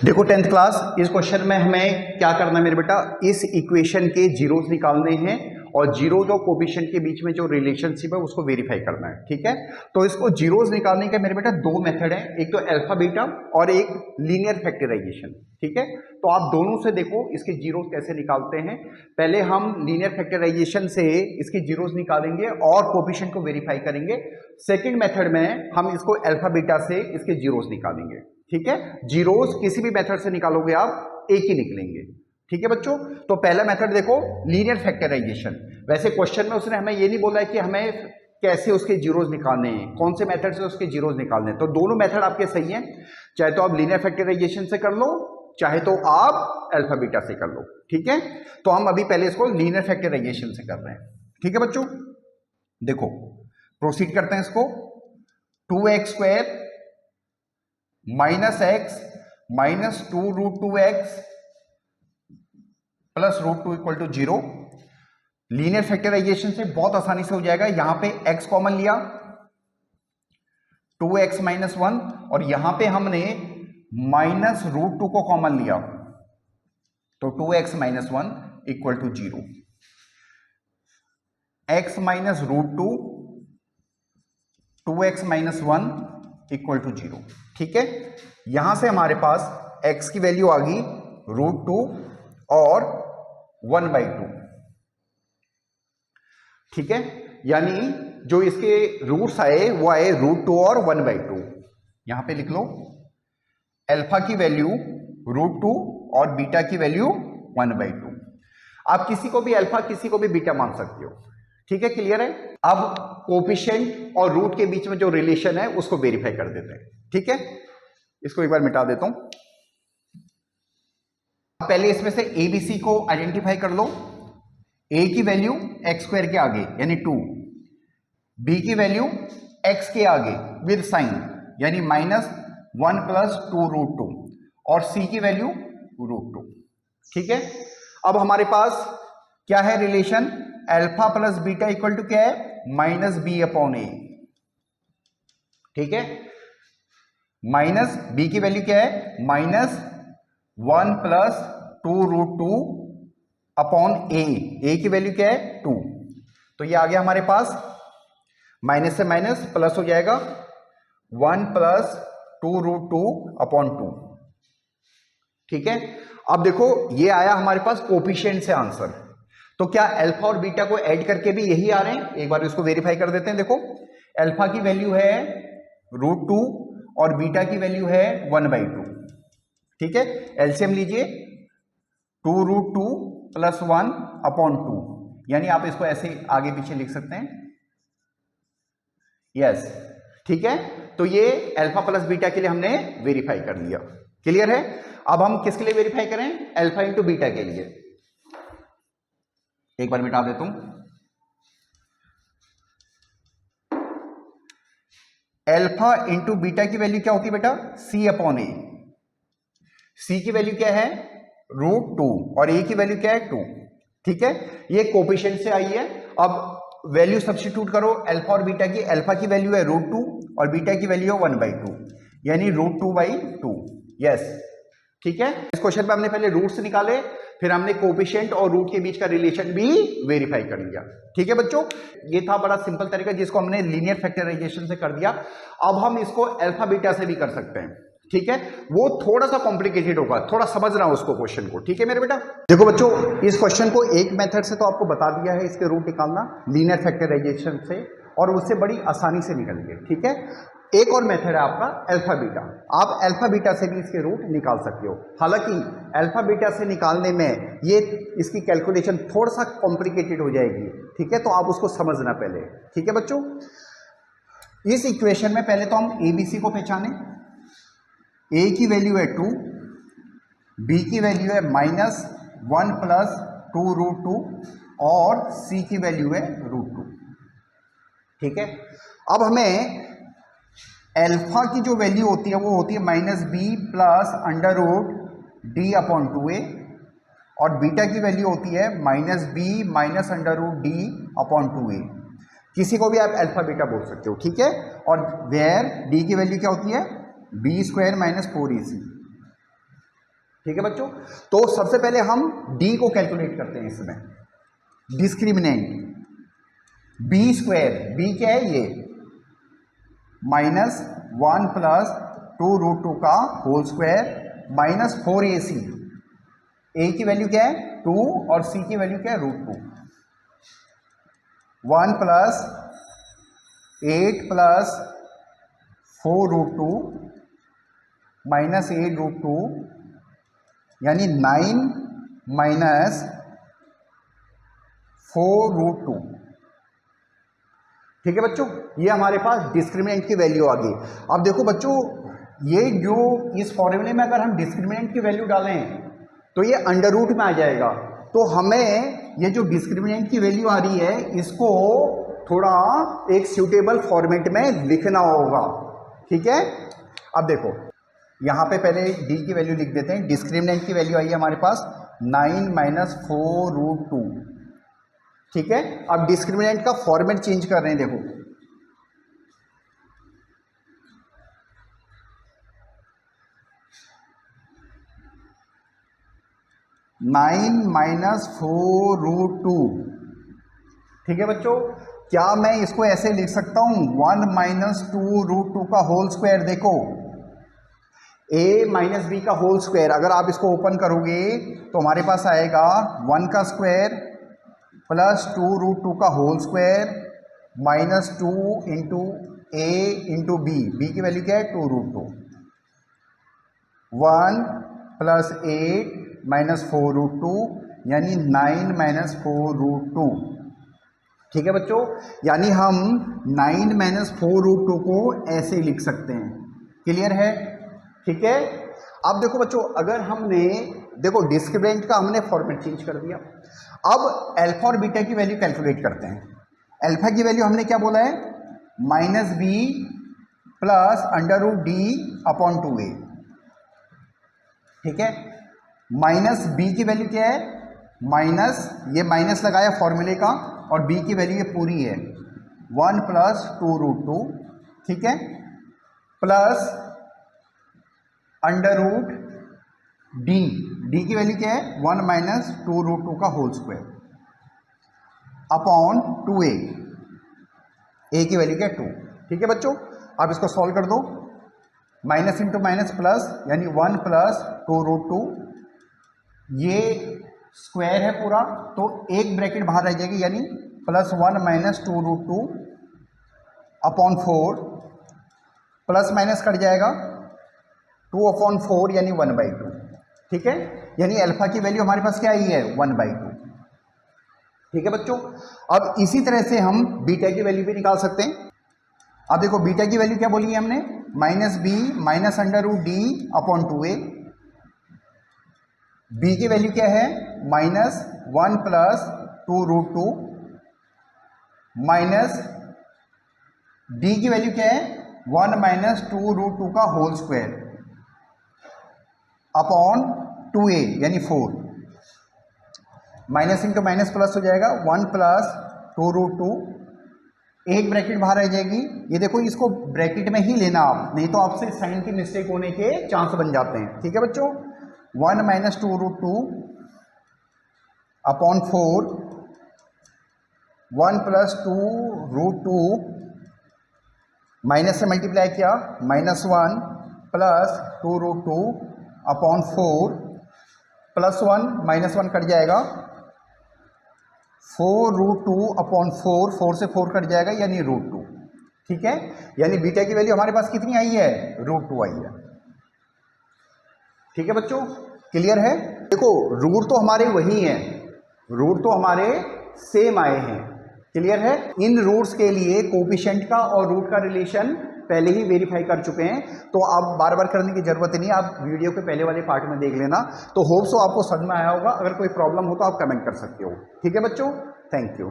देखो 10th class, इस question में हमें क्या करना है मेरे बेटा, इस इक्वेशन के जीरोस निकालने हैं और जीरोस और कोफिशिएंट के बीच में जो रिलेशनशिप है उसको वेरीफाई करना है। ठीक है, तो इसको जीरोस निकालने के मेरे बेटा दो मेथड है, एक तो अल्फा बीटा और एक लीनियर फैक्टराइजेशन। ठीक है, तो आप दोनों से देखो इसके जीरोस कैसे निकालते हैं। पहले हम लीनियर फैक्टराइजेशन से इसके जीरोस निकालेंगे और कोफिशिएंट को वेरीफाई करेंगे। सेकेंड मेथड में हम इसको अल्फा बीटा से इसके जीरोस निकालेंगे। ठीक है, जीरोस किसी भी मेथड से निकालोगे आप एक ही निकलेंगे। ठीक है बच्चों, तो पहला मेथड देखो लीनियर फैक्टराइजेशन। वैसे क्वेश्चन में उसने हमें ये नहीं बोला है कि हमें कैसे उसके जीरोस निकालने हैं, कौन से मेथड से उसके जीरोस निकालने हैं। तो दोनों मेथड आपके सही हैं, चाहे तो आप लीनियर फैक्टराइजेशन से कर लो, चाहे तो आप अल्फा बीटा से कर लो। ठीक है, तो हम अभी पहले इसको लीनियर फैक्टराइजेशन से कर रहे हैं। ठीक है बच्चों, देखो प्रोसीड करते हैं इसको। 2x² minus x minus 2√2x plus √2 equal to 0। Linear factorisation से बहुत आसानी से हो जाएगा। यहां पे x कॉमन लिया, 2x माइनस 1, और यहां पे हमने माइनस √2 को कॉमन लिया, तो 2x minus 1 equal to 0। x minus √2, 2x minus 1 equal to 0। ठीक है, यहां से हमारे पास x की वैल्यू आ गई √2 और 1/2। ठीक है, यानी जो इसके रूट्स आए वो आए √2 और 1/2। यहां पे लिख लो अल्फा की वैल्यू √2 और बीटा की वैल्यू 1/2। आप किसी को भी अल्फा किसी को भी बीटा मान सकते हो। ठीक है, क्लियर है। अब कोफिशिएंट और रूट के बीच में जो रिलेशन है उसको वेरीफाई कर देते हैं। ठीक है, इसको एक बार मिटा देता हूं। पहले इसमें से एबीसी को आइडेंटिफाई कर लो। ए की वैल्यू x² के आगे यानी 2, बी की वैल्यू x के आगे विद साइन यानी -1 प्लस 2√2, और सी की वैल्यू √2। ठीक है, अब हमारे पास क्या है relation, alpha plus beta equal to क्या है, -b/a। ठीक है, माइनस बी की वैल्यू क्या है, -1 प्लस 2√2 अपॉन ए की वैल्यू क्या है 2। तो ये आ गया हमारे पास, माइनस से माइनस प्लस हो जाएगा, 1 प्लस 2√2 अपॉन 2। ठीक है, अब देखो ये आया हमारे पास कोफिशिएंट से आंसर। तो क्या अल्फा और बीटा को ऐड करके भी यही आ रहे हैं, एक बार इसको वेरीफाई कर देते हैं। देखो अल्फा की वैल्यू है √2 और बीटा की वैल्यू है 1/2। ठीक है, एलसीएम लीजिए, 2√2 प्लस 1 अपॉन 2, यानी आप इसको ऐसे आगे पीछे लिख सकते हैं। यस, ठीक है, तो ये अल्फा प्लस बीटा के लिए हमने वेरीफाई कर लिया। क्लियर है। अब हम किसके लिए वेरीफाई करें, अल्फा इंटू बीटा के लिए। एक बार मिटा देता हूं। अल्फा इंटू बीटा की वैल्यू क्या होती है बेटा, c/a। सी की वैल्यू क्या है √2 और ए की वैल्यू क्या है 2। ठीक है, ये कोफिशिएंट से आई है। अब वैल्यू सब्स्टिट्यूट करो अल्फा और बीटा की। अल्फा की वैल्यू है √2 और बीटा की वैल्यू है 1/2 यानी √2/2। यस, ठीक है। इस क्वेश्चन में हमने पहले रूट्स निकाले, फिर हमने कोफिशिएंट और रूट के बीच का रिलेशन भी वेरीफाई कर लिया। ठीक है बच्चों, ये था बड़ा सिंपल तरीका जिसको हमने लीनियर फैक्टराइजेशन से कर दिया। अब हम इसको अल्फा बीटा से भी कर सकते हैं। ठीक है, वो थोड़ा सा कॉम्प्लिकेटेड होगा, थोड़ा समझना उसको क्वेश्चन को। ठीक है मेरे बेटा, देखो बच्चों इस क्वेश्चन को एक मेथड से तो आपको बता दिया है, इसके रूट निकालना लीनियर फैक्टराइजेशन से, और उससे बड़ी आसानी से निकल गए। ठीक है, एक और मेथड है आपका अल्फा बीटा। आप अल्फा बीटा से भी इसके रूट निकाल सकते हो। हालांकि अल्फा बीटा से निकालने में ये इसकी कैलकुलेशन थोड़ा सा कॉम्प्लिकेटेड हो जाएगी। ठीक है, तो आप उसको समझना पहले। ठीक है बच्चों, इस इक्वेशन में पहले तो हम एबीसी को पहचाने। ए की वैल्यू है 2, बी की वैल्यू है -1 प्लस 2√2 और सी की वैल्यू है √2। ठीक है, अब हमें अल्फा की जो वैल्यू होती है वो होती है -b प्लस √d/2a, और बीटा की वैल्यू होती है -b माइनस √d/2a। किसी को भी आप अल्फा बीटा बोल सकते हो। ठीक है, और वेयर डी की वैल्यू क्या होती है b² - 4ac। ठीक है बच्चों। तो सबसे पहले हम डी को कैलकुलेट करते हैं इसमें, डिस्क्रिमिनेंट बी स्क्वायर, बी क्या है ये, -1 + 2√2 का होल स्क्वायर -4ac, ए की वैल्यू क्या है 2 और सी की वैल्यू क्या है √2, 1 + 8 + 4√2 -8√2 यानी 9 - 4√2। ठीक है बच्चों, ये हमारे पास डिस्क्रिमिनेंट की वैल्यू आ गई। अब देखो बच्चों, ये जो इस फॉर्मूले में अगर हम डिस्क्रिमिनेंट की वैल्यू डालें तो ये अंडर रूट में आ जाएगा। तो हमें ये जो डिस्क्रिमिनेंट की वैल्यू आ रही है इसको थोड़ा एक सूटेबल फॉर्मेट में लिखना होगा। ठीक है, अब देखो यहाँ पे पहले डी की वैल्यू लिख देते हैं। डिस्क्रिमिनेंट की वैल्यू आई है हमारे पास 9 - 4√2। ठीक है, अब डिस्क्रिमिनेंट का फॉर्मेट चेंज कर रहे हैं। देखो 9 - 4√2। ठीक है बच्चों, क्या मैं इसको ऐसे लिख सकता हूं 1 - 2√2 का होल स्क्वायर। देखो a - b का होल स्क्वायर, अगर आप इसको ओपन करोगे तो हमारे पास आएगा 1 का स्क्वायर + 2√2 का whole square -2 × a × b, b की वैल्यू क्या है 2√2, 1 + 8 - 4√2 यानी 9 - 4√2। ठीक है बच्चों, यानी हम 9 - 4√2 को ऐसे लिख सकते हैं। क्लियर है? ठीक है, अब देखो बच्चों, अगर हमने देखो डिस्क्रिमिनेंट का हमने फॉर्मेट चेंज कर दिया। अब अल्फा और बीटा की वैल्यू कैलकुलेट करते हैं। अल्फा की वैल्यू हमने क्या बोला है -b + √d/2a। ठीक है, -b की वैल्यू क्या है, ये माइनस लगाया फॉर्मूले का, और b की वैल्यू ये पूरी है 1 + 2√2। ठीक है, प्लस √d, d की वैल्यू क्या है 1 - 2√2 का whole square upon 2a, a की वैल्यू क्या है 2। ठीक है बच्चों, अब इसको सॉल्व कर दो, माइनस इंटू माइनस प्लस यानी 1 + 2√2, ये स्क्वायर है पूरा तो एक ब्रैकेट बाहर रह जाएगी यानी +1 - 2√2 अपॉन 4, प्लस माइनस कट जाएगा 2/4 यानी 1/2। ठीक है, यानी अल्फा की वैल्यू हमारे पास क्या आई है 1/2। ठीक है बच्चों, अब इसी तरह से हम बीटा की वैल्यू भी निकाल सकते हैं। अब देखो बीटा की वैल्यू क्या बोली है हमने, -b -√d/2a। b की वैल्यू क्या है -1 + 2√2 माइनस d की वैल्यू क्या है 1 - 2√2 का होल स्क्वायर अपॉन 2a यानी 4। माइनस इंटू माइनस प्लस हो जाएगा 1 + 2√2, एक ब्रैकेट बाहर रह जाएगी। ये देखो इसको ब्रैकेट में ही लेना आप, नहीं तो आपसे साइन की मिस्टेक होने के चांस बन जाते हैं। ठीक है बच्चों, 1 - 2√2 अपॉन 4, 1 + 2√2 माइनस से मल्टीप्लाई किया -1 + 2√2 अपॉन 4, +1 -1 कट जाएगा 4√2 अपॉन 4, 4 से 4 कट जाएगा यानी √2। ठीक है, यानी बीटा की वैल्यू हमारे पास कितनी आई है √2 आई है। ठीक है बच्चों, क्लियर है? देखो रूट तो हमारे वही हैं, रूट तो हमारे सेम आए हैं। क्लियर है? इन रूट्स के लिए कोफिशिएंट का और रूट का रिलेशन पहले ही वेरीफाई कर चुके हैं, तो आप बार बार करने की जरूरत नहीं, आप वीडियो के पहले वाले पार्ट में देख लेना। तो होप सो आपको समझ में आया होगा। अगर कोई प्रॉब्लम हो तो आप कमेंट कर सकते हो। ठीक है बच्चों, थैंक यू।